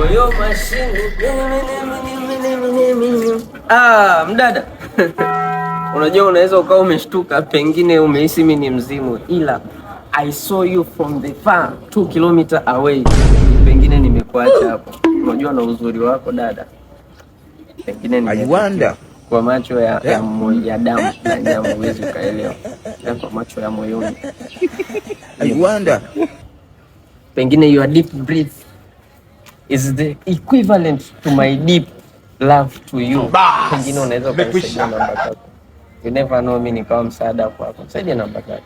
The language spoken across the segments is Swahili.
Moyo mashini. Mdada. Unajua unaweza ukawa umeshtuka, pengine umehisi mimi ni mzimu, ila I saw you from the far 2 km away. Pengine nimekuacha hapo. Unajua na uzuri wako dada. Pengine nimekuacha kwa macho ya damu na nyama, huwezi ukaelewa. Kwa macho ya moyoni. I wonder. Pengine your deep breath is the equivalent to my deep love to you. Pengine unaweza kunisaidia namba yako. You never know, mimi nikawa msaada kwako. Saidia namba yako.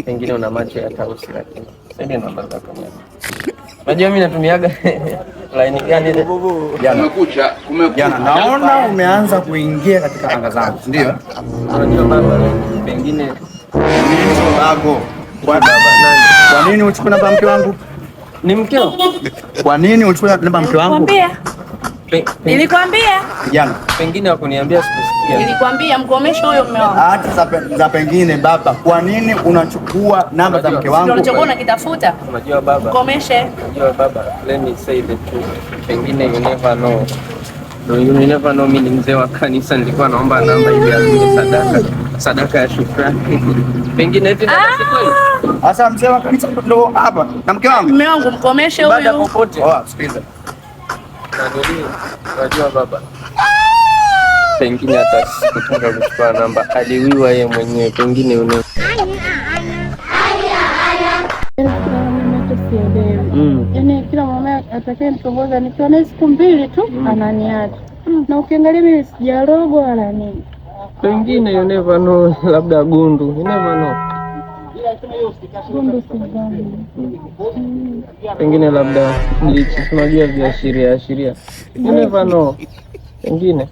Pengine una macho ya tausi, lakini saidia namba yako. Unajua mimi natumiaga line gani ile? Jana naona umeanza kuingia katika anga zangu, ndio? Unajua baba, pengine nini bago? Kwa nini uchukue namba mke wangu? Ni mkeo? Kwa nini uchukue namba mke wangu? Nilikwambia. Jana. Pengine wakuniambia sikusikia. Nilikwambia mkomeshe huyo mume wangu. Hata za pengine baba. Kwa nini unachukua namba za mke wangu? Ndio unachokuwa unakitafuta. Unajua baba. Mkomeshe. Unajua baba, let me say the truth. Pengine you never know. No, you never know, mimi ni mzee wa kanisa, nilikuwa naomba namba ili atoe sadaka ya shukrani. Pengine eti ndio kweli. Sasa mzee wa kanisa ndo hapa na mke wangu. Mume wangu mkomeshe huyo. Baada popote. Sikiliza. Unajua baba, pengine hata sikutaka kuchukua namba, aliwiwa yeye mwenyewe. Pengine une yaani kila mama atakaye mtongoza nikiwa na siku 2 tu ananiacha. Na ukiangalia mimi sijarogwa wala nini. Pengine you never know, labda gundu, you never know. Gundu sidhani. Pengine labda bleach, unajua viashiria. You never know. Pengine